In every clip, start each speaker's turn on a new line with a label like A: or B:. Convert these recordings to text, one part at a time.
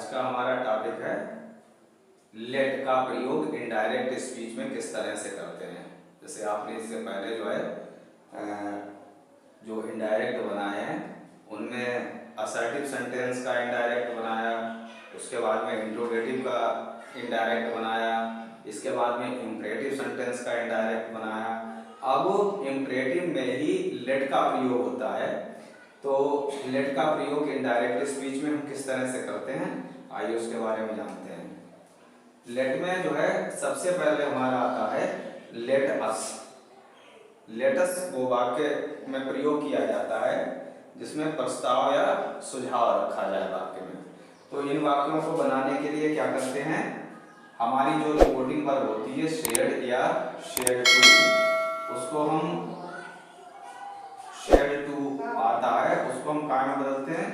A: का हमारा टॉपिक है लेट का प्रयोग इनडायरेक्ट स्पीच में किस तरह से करते हैं। जैसे आपने इससे पहले जो है जो इनडायरेक्ट बनाए हैं उनमें असर्टिव सेंटेंस का इनडायरेक्ट बनाया, उसके बाद में इंट्रोगेटिव का इनडायरेक्ट बनाया, इसके बाद में इम्परेटिव सेंटेंस का इनडायरेक्ट बनाया। अब इम्परेटिव में ही लेट का प्रयोग होता है, तो लेट का प्रयोग इनडायरेक्ट स्पीच में हम किस तरह से करते हैं आइए उसके बारे में जानते हैं। लेट में जो है सबसे पहले हमारा आता है लेट अस। लेट अस वो वाक्य में प्रयोग किया जाता है जिसमें प्रस्ताव या सुझाव रखा जाए वाक्य में। तो इन वाक्यों को बनाने के लिए क्या करते हैं, हमारी जो रिपोर्टिंग वर्ब होती है शेयर्ड या शेयर्ड टू, उसको हम शेयर्ड टू आता है उसको हम काय में बदलते हैं,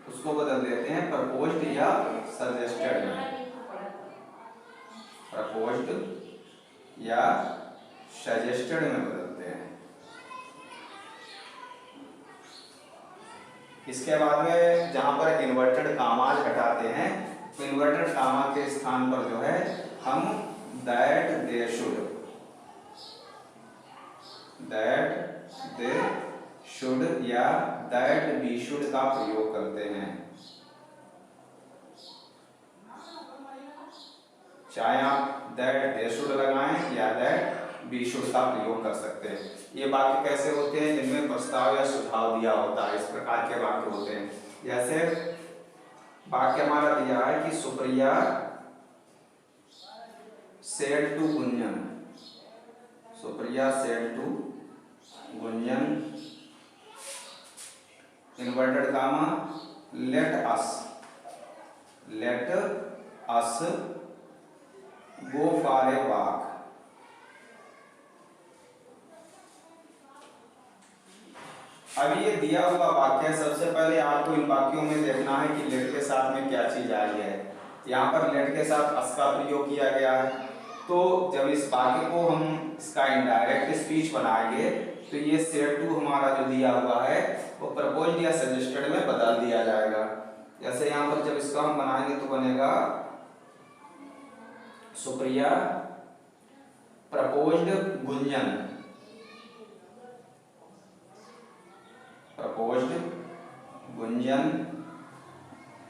A: उसको बदल देते हैं प्रपोज्ड या सजेस्टेड में। प्रपोज्ड या सजेस्टेड में बदलते हैं। इसके बाद में जहां पर इन्वर्टेड कामाज हटाते हैं, इन्वर्टेड कामा के स्थान पर जो है हम that they should, that they should या दैट बी शुड का प्रयोग करते हैं। चाहे आप दैट दे शुड लगाएं या दैट बी शुड का प्रयोग कर सकते हैं। ये वाक्य कैसे होते हैं, जिनमें प्रस्ताव या सुझाव दिया होता है, इस प्रकार के वाक्य होते हैं। जैसे वाक्य हमारा दिया है कि Supriya said to Gunjan, Supriya said to Gunjan inverted comma let us go for a walk. अब ये दिया हुआ वाक्य है, सबसे पहले आपको इन वाक्यों में देखना है कि लेट के साथ में क्या चीज आई है। यहाँ पर लेट के साथ अस का प्रयोग किया गया है, तो जब इस वाक्य को हम इसका इनडायरेक्ट स्पीच बनाएंगे तो ये सेड टू हमारा जो दिया हुआ है वो प्रपोज्ड या सजेस्टेड में बदल दिया जाएगा। जैसे यहाँ पर जब इसका हम बनाएंगे तो बनेगा सुप्रिया प्रपोज्ड गुंजन, प्रपोज्ड गुंजन।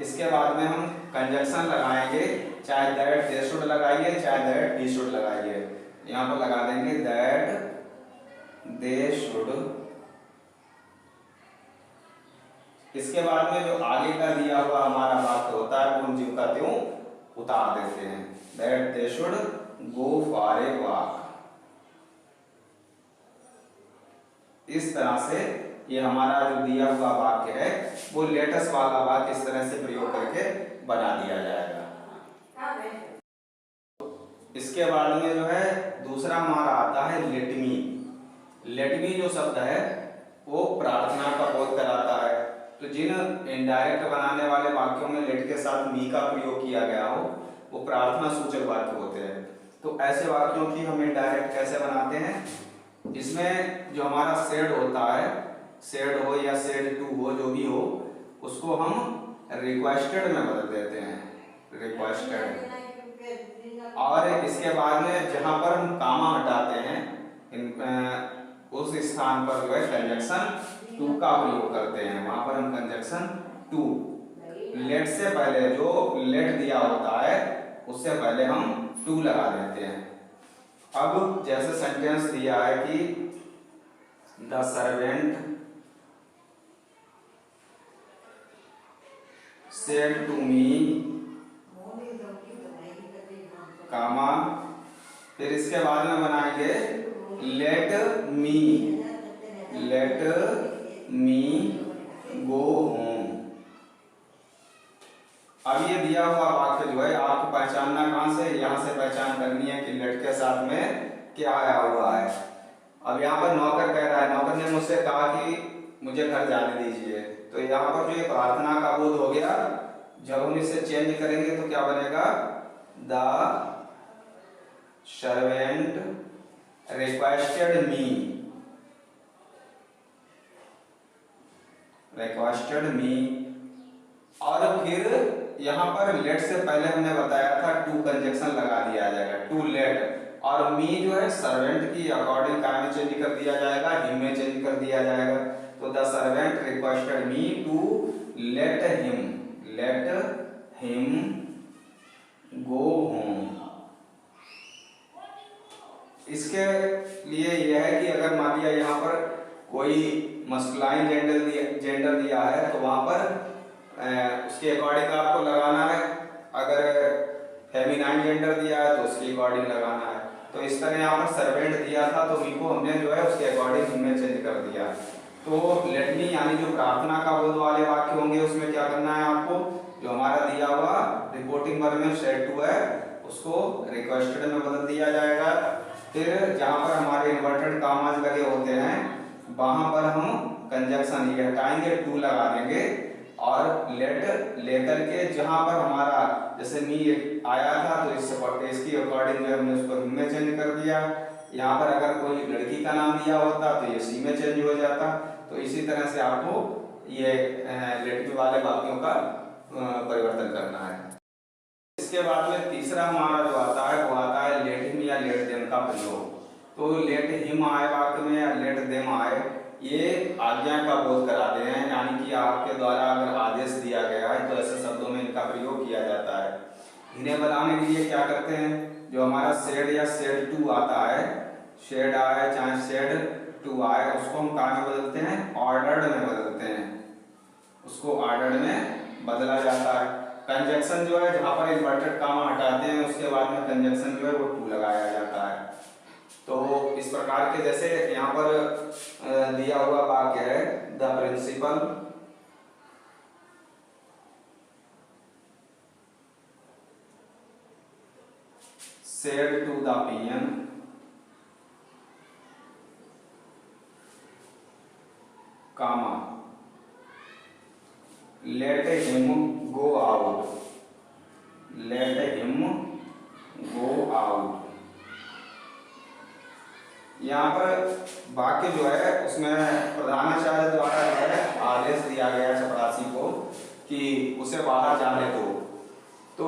A: इसके बाद में हम कंजक्शन लगाएंगे, चाहे दैट दे शुड लगाइए चाहे दैट बी शुड लगाइए। यहाँ पर लगा देंगे दैट दे शुड। इसके बाद में जो आगे का दिया हुआ हमारा वाक्य होता है वो ज्यों का त्यों उतार देते हैं, that they should go for a walk. इस तरह से ये हमारा जो दिया हुआ वाक्य है वो लेटेस्ट वाला वाक्य इस तरह से प्रयोग करके बना दिया जाएगा। इसके बाद में जो है दूसरा हमारा आता है लेट मी। लेट मी जो शब्द है वो प्रार्थना का बोध कराता है, तो जिन इनडायरेक्ट बनाने वाले वाक्यों में लेट के साथ मी का प्रयोग किया गया हो वो प्रार्थना सूचक वाक्य होते हैं। तो ऐसे वाक्यों की हम इनडायरेक्ट कैसे बनाते हैं, इसमें जो हमारा सेड होता है, सेड हो या सेड टू हो जो भी हो, उसको हम रिक्वेस्टेड में बदल देते हैं, रिक्वेस्टेड। और इसके बाद में जहां पर हम कामा हटाते हैं उस स्थान पर जो है कंजक्शन टू का प्रयोग करते हैं, वहां पर हम कंजक्शन टू, लेट से पहले जो लेट दिया होता है उससे पहले हम टू लगा देते हैं। अब जैसे सेंटेंस दिया है कि the servant said to me comma, फिर इसके बाद में बनाएंगे लेट मी गो होम। अब ये दिया हुआ वाक्य जो है आपको पहचानना कहां से, यहां से पहचान करनी है कि लेट के साथ में क्या आया हुआ है। अब यहाँ पर नौकर कह रहा है, नौकर ने मुझसे कहा कि मुझे घर जाने दीजिए, तो यहाँ पर जो ये प्रार्थना का बोध हो गया। जब हम इसे चेंज करेंगे तो क्या बनेगा, द सर्वेंट रिक्वेस्टेड मी, और फिर यहाँ पर लेट से पहले हमने बताया था टू कंजक्शन लगा दिया जाएगा, टू लेट, और मी जो है सर्वेंट की अकॉर्डिंग काय में चेंज कर दिया जाएगा, हिम में चेंज कर दिया जाएगा। तो the servant requested me to let him go home. इसके लिए यह है कि अगर मान लिया यहाँ पर कोई मस्कुलाइन जेंडर दिया है तो वहां पर उसके अकॉर्डिंग आपको लगाना है, अगर फेमिनाइन जेंडर दिया है तो उसके अकॉर्डिंग लगाना है। तो इस तरह यहाँ पर सर्वेंट दिया था तो मी को हमने जो है उसके अकॉर्डिंग हिम में चेंज कर दिया। तो लेट मी यानी जो प्रार्थना का बोध वाले वाक्य होंगे उसमें क्या करना है आपको, जो हमारा दिया हुआ रिपोर्टिंग वर्ब में सेड टू है उसको रिक्वेस्टेड में बदल दिया जाएगा। फिर जहाँ पर हमारे इन्वर्टेड कामाज लगे होते हैं वहां पर हम कंजक्शन ये हटाएंगे, टू लगा देंगे, और लेट लेकर के जहां पर हमारा जैसे मी आया था तो इसकी अकॉर्डिंग जो हमने उसको हिम में चेंज कर दिया। यहाँ पर अगर कोई लड़की का नाम दिया होता तो ये सी में चेंज हो जाता। तो इसी तरह से आपको ये लेट मी वाले वाक्यों का परिवर्तन करना है। इसके बाद में तीसरा हमारा जो आता है वो आता है लेट हिम या लेट देम का प्रयोग। तो लेट हिम आए वाक्य में या लेट देम आए, ये आज्ञा का बोध कराते हैं, यानी कि आपके द्वारा अगर आदेश दिया गया है तो ऐसे शब्दों में इनका प्रयोग किया जाता है। इन्हें बनाने के लिए क्या करते हैं, जो हमारा शेड या शेड टू आता है, शेड आए चाहे शेड टू आए, उसको हम कहाँ में बदलते हैं, ऑर्डर्ड में बदलते हैं, उसको ऑर्डर्ड में बदला जाता है। कंजक्शन जो है जहाँ पर इन्वर्टेड कामा हटाते हैं उसके बाद में कंजक्शन जो है वो टू लगाया जाता है। तो इस प्रकार के जैसे यहाँ पर दिया हुआ वाक्य है the principal said to the peon comma let him go out, let him go out. यहाँ पर वाक्य जो है उसमें प्रधानाचार्य द्वारा जो है आदेश दिया गया चपरासी को कि उसे बाहर जाने दो। तो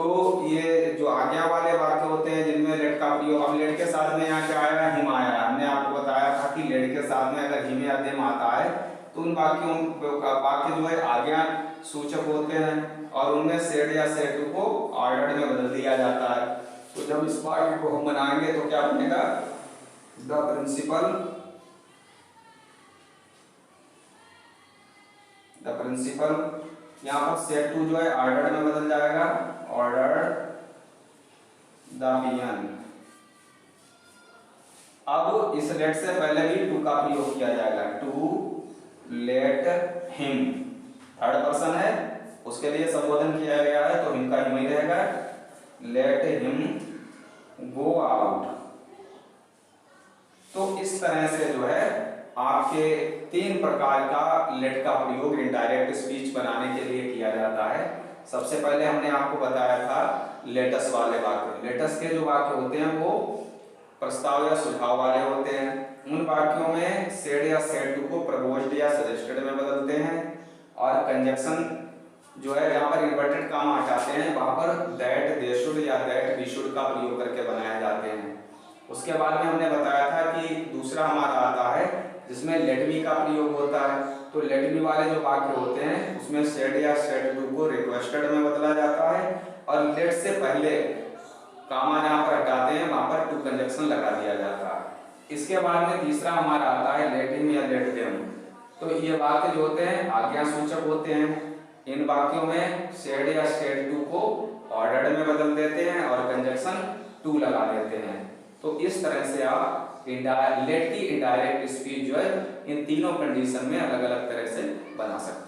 A: ये जो आज्ञा वाले वाक्य होते हैं जिनमें लेट का प्रयोग, अब लेट के साथ में यहाँ क्या आया, हिम आया। हमने आपको बताया था कि लेट के साथ में अगर हिम या देम आता है तो उन वाक्यों का वाक्य जो है आज्ञा सूचक होते हैं और उनमें सेड या सेड टू को ऑर्डर्ड में बदल दिया जाता है। तो जब इस वाक्य को हम बनाएंगे तो क्या बनेगा, द प्रिंसिपल, यहाँ पर सेड टू जो है ऑर्डर्ड में बदल जाएगा, ऑर्डर्ड द पीएन। अब इस लेट से पहले भी टू का प्रयोग किया जाएगा, to let him, third person है उसके लिए संबोधन किया गया है तो हिम का हिम ही रहेगा, लेट हिम गो आउट। तो इस तरह से जो है आपके 3 प्रकार का लेट का प्रयोग इनडायरेक्ट स्पीच बनाने के लिए किया जाता है। सबसे पहले हमने आपको बताया था लेटस वाले वाक्य। लेटस के जो वाक्य होते हैं वो प्रस्ताव या सुझाव वाले होते हैं। उन वाक्यों में सेड या सेड टू को प्रपोज्ड या सजेस्टेड में बदलते हैं, और कंजक्शन जो है यहाँ पर इन्वर्टेड कामा हटाते हैं, वहां पर दैट दे शुड या दैट वी शुड का प्रयोग करके बनाए जाते हैं। उसके बाद में हमने बताया था कि दूसरा हमारा आता है जिसमें लेट मी का प्रयोग होता है। तो लेट मी वाले जो वाक्य होते हैं उसमें सेड या सेड टू को रिक्वेस्टेड में बदला जाता है, और लेट से पहले कामा जहाँ पर हटाते हैं वहां पर टू कंजक्शन लगा दिया जाता है। इसके बाद में तीसरा हमारा आता है लेट हिम या लेट देम। तो ये वाक्य जो होते हैं आज्ञा सूचक होते हैं। इन वाक्यों में सेड या सेड टू को ऑर्डर्ड में बदल देते हैं और कंजक्शन टू लगा देते हैं। तो इस तरह से आप लेट की इनडायरेक्ट स्पीच जो है इन तीनों कंडीशन में अलग अलग तरह से बना सकते हैं।